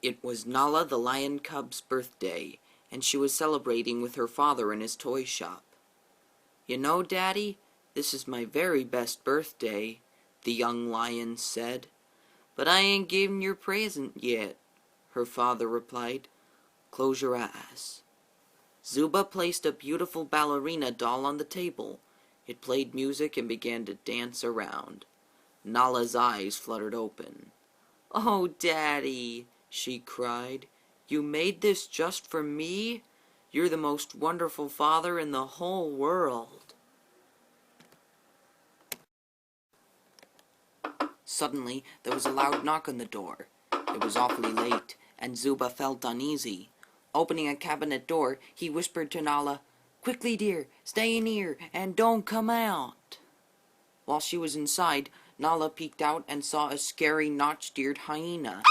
It was Nala the lion cub's birthday, and she was celebrating with her father in his toy shop. "You know, Daddy, this is my very best birthday," the young lion said. "But I ain't given your present yet," her father replied. "Close your eyes." Zuba placed a beautiful ballerina doll on the table. It played music and began to dance around. Nala's eyes fluttered open. "Oh, Daddy," she cried, "you made this just for me? You're the most wonderful father in the whole world." Suddenly, there was a loud knock on the door. It was awfully late, and Zuba felt uneasy. Opening a cabinet door, he whispered to Nala, "Quickly, dear, stay in here, and don't come out." While she was inside, Nala peeked out and saw a scary notched-eared hyena.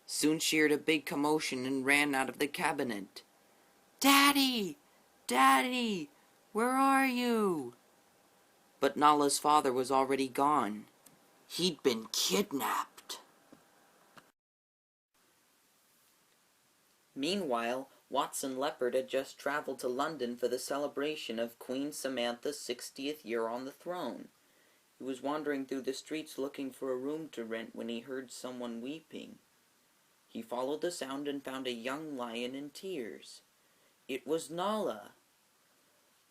Soon she heard a big commotion and ran out of the cabinet. "Daddy! Daddy! Where are you?" But Nala's father was already gone. He'd been kidnapped. Meanwhile, Watson Leopard had just traveled to London for the celebration of Queen Samantha's 60th year on the throne. He was wandering through the streets looking for a room to rent when he heard someone weeping. He followed the sound and found a young lion in tears. It was Nala.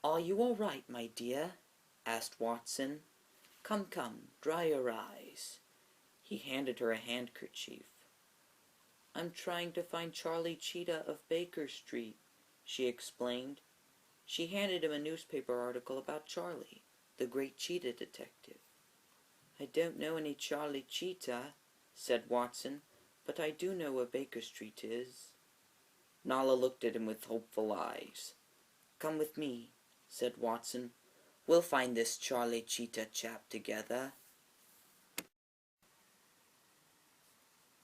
"Are you all right, my dear?" asked Watson. Come, dry your eyes." He handed her a handkerchief. "I'm trying to find Charlie Cheetah of Baker Street," she explained. She handed him a newspaper article about Charlie, the great cheetah detective. "I don't know any Charlie Cheetah," said Watson, "but I do know where Baker Street is." Nala looked at him with hopeful eyes. "Come with me," said Watson. "We'll find this Charlie Cheetah chap together."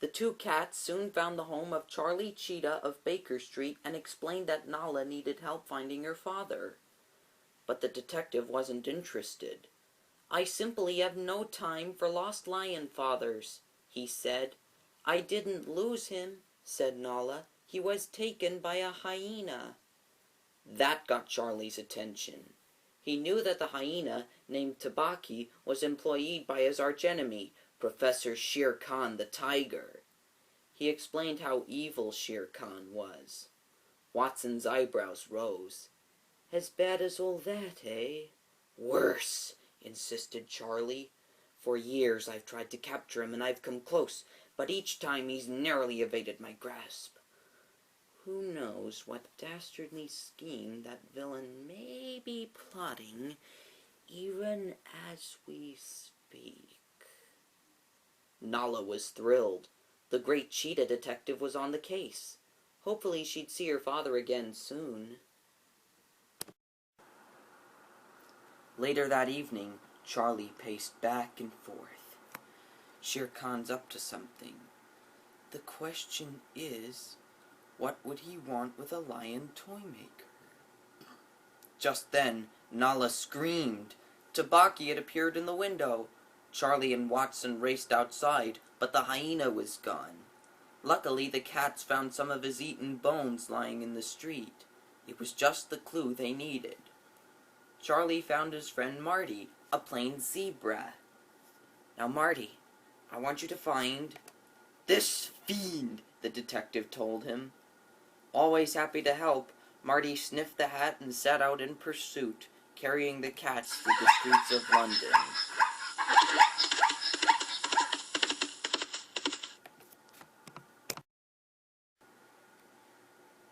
The two cats soon found the home of Charlie Cheetah of Baker Street and explained that Nala needed help finding her father. But the detective wasn't interested. "I simply have no time for lost lion fathers," he said. "I didn't lose him," said Nala. "He was taken by a hyena." That got Charlie's attention. He knew that the hyena, named Tabaki, was employed by his archenemy, Professor Shere Khan the tiger. He explained how evil Shere Khan was. Watson's eyebrows rose. "As bad as all that, eh?" "Worse," insisted Charlie. "For years I've tried to capture him, and I've come close, but each time he's narrowly evaded my grasp. Who knows what dastardly scheme that villain may be plotting, even as we speak." Nala was thrilled. The great cheetah detective was on the case. Hopefully she'd see her father again soon. Later that evening, Charlie paced back and forth. Shere Khan's up to something. The question is, what would he want with a lion toy maker? Just then, Nala screamed. Tabaki had appeared in the window. Charlie and Watson raced outside, but the hyena was gone. Luckily, the cats found some of his eaten bones lying in the street. It was just the clue they needed. Charlie found his friend Marty, a plain zebra. "Now, Marty, I want you to find this fiend," the detective told him. Always happy to help, Marty sniffed the hat and set out in pursuit, carrying the cats through the streets of London.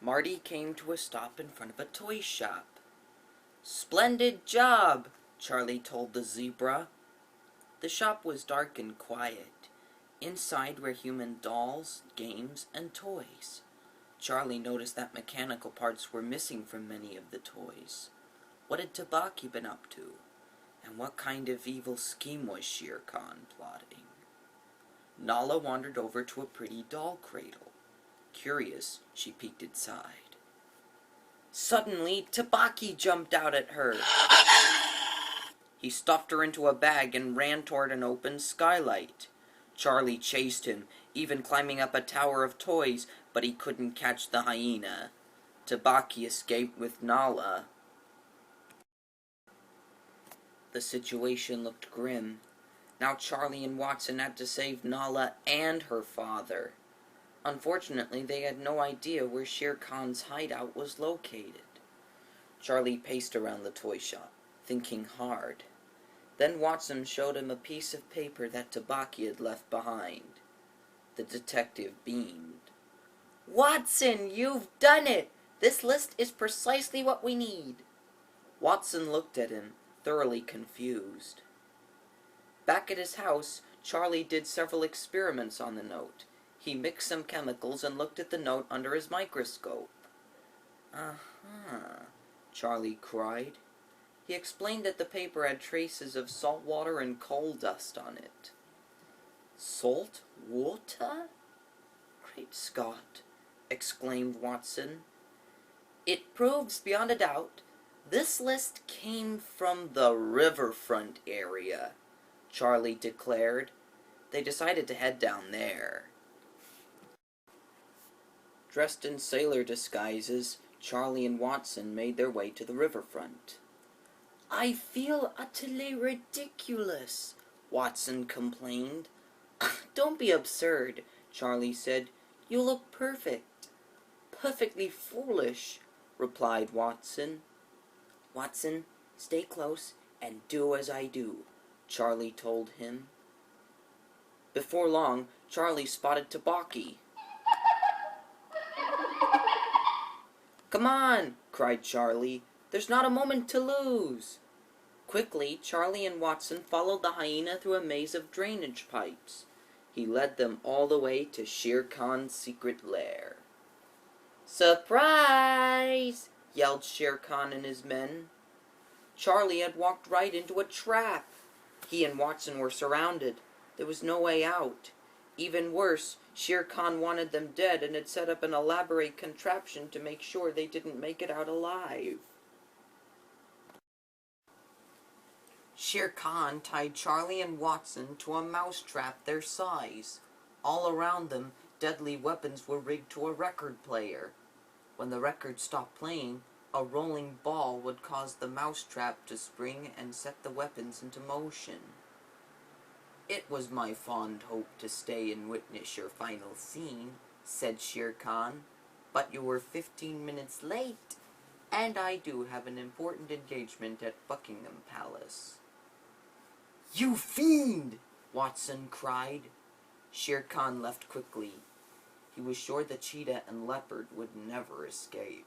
Marty came to a stop in front of a toy shop. "Splendid job," Charlie told the zebra. The shop was dark and quiet. Inside were human dolls, games, and toys. Charlie noticed that mechanical parts were missing from many of the toys. What had Tabaki been up to? And what kind of evil scheme was Shere Khan plotting? Nala wandered over to a pretty doll cradle. Curious, she peeked inside. Suddenly, Tabaki jumped out at her. He stuffed her into a bag and ran toward an open skylight. Charlie chased him. even climbing up a tower of toys, but he couldn't catch the hyena. Tabaki escaped with Nala. The situation looked grim. Now Charlie and Watson had to save Nala and her father. Unfortunately, they had no idea where Shere Khan's hideout was located. Charlie paced around the toy shop, thinking hard. Then Watson showed him a piece of paper that Tabaki had left behind. The detective beamed. "Watson, you've done it! This list is precisely what we need." Watson looked at him, thoroughly confused. Back at his house, Charlie did several experiments on the note. He mixed some chemicals and looked at the note under his microscope. "Uh-huh," Charlie cried. He explained that the paper had traces of salt water and coal dust on it. "Salt water? Great Scott!" exclaimed Watson. "It proves beyond a doubt this list came from the riverfront area," Charlie declared. They decided to head down there. Dressed in sailor disguises, Charlie and Watson made their way to the riverfront. "I feel utterly ridiculous," Watson complained. "Don't be absurd," Charlie said. "You look perfect." "Perfectly foolish," replied Watson. "Watson, stay close and do as I do," Charlie told him. Before long, Charlie spotted Tabaki. "Come on!" cried Charlie. "There's not a moment to lose." Quickly, Charlie and Watson followed the hyena through a maze of drainage pipes. He led them all the way to Shere Khan's secret lair. "Surprise!" yelled Shere Khan and his men. Charlie had walked right into a trap. He and Watson were surrounded. There was no way out. Even worse, Shere Khan wanted them dead and had set up an elaborate contraption to make sure they didn't make it out alive. Shere Khan tied Charlie and Watson to a mousetrap their size. All around them, deadly weapons were rigged to a record player. When the record stopped playing, a rolling ball would cause the mousetrap to spring and set the weapons into motion. "It was my fond hope to stay and witness your final scene," said Shere Khan, "but you were 15 minutes late, and I do have an important engagement at Buckingham Palace." "You fiend!" Watson cried. Shere Khan left quickly. He was sure the cheetah and leopard would never escape.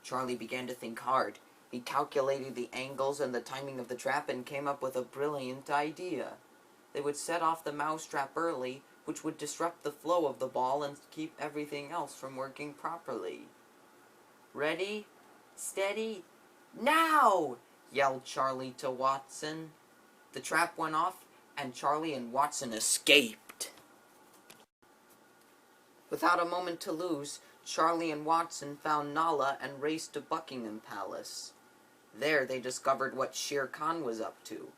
Charlie began to think hard. He calculated the angles and the timing of the trap and came up with a brilliant idea. They would set off the mousetrap early, which would disrupt the flow of the ball and keep everything else from working properly. "Ready? Steady? Now!" yelled Charlie to Watson. The trap went off, and Charlie and Watson escaped. Without a moment to lose, Charlie and Watson found Nala and raced to Buckingham Palace. There they discovered what Shere Khan was up to.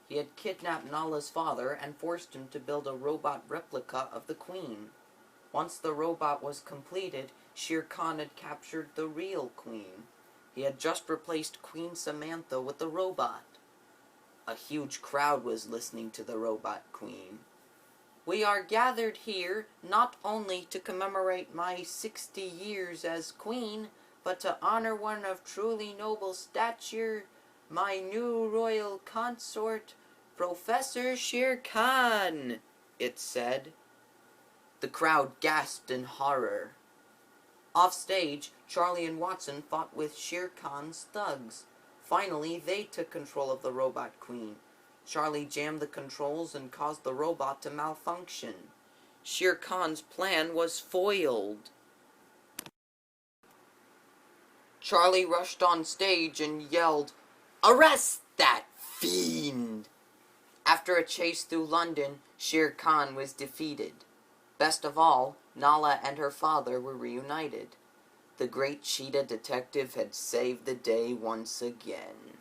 He had kidnapped Nala's father and forced him to build a robot replica of the Queen. Once the robot was completed, Shere Khan had captured the real Queen. He had just replaced Queen Samantha with the robot. A huge crowd was listening to the robot Queen. "We are gathered here not only to commemorate my 60 years as Queen, but to honor one of truly noble stature, my new royal consort, Professor Shere Khan," it said. The crowd gasped in horror. Off stage, Charlie and Watson fought with Shere Khan's thugs. Finally, they took control of the robot Queen. Charlie jammed the controls and caused the robot to malfunction. Shere Khan's plan was foiled. Charlie rushed on stage and yelled, "Arrest that fiend!" After a chase through London, Shere Khan was defeated. Best of all, Nala and her father were reunited. The great cheetah detective had saved the day once again.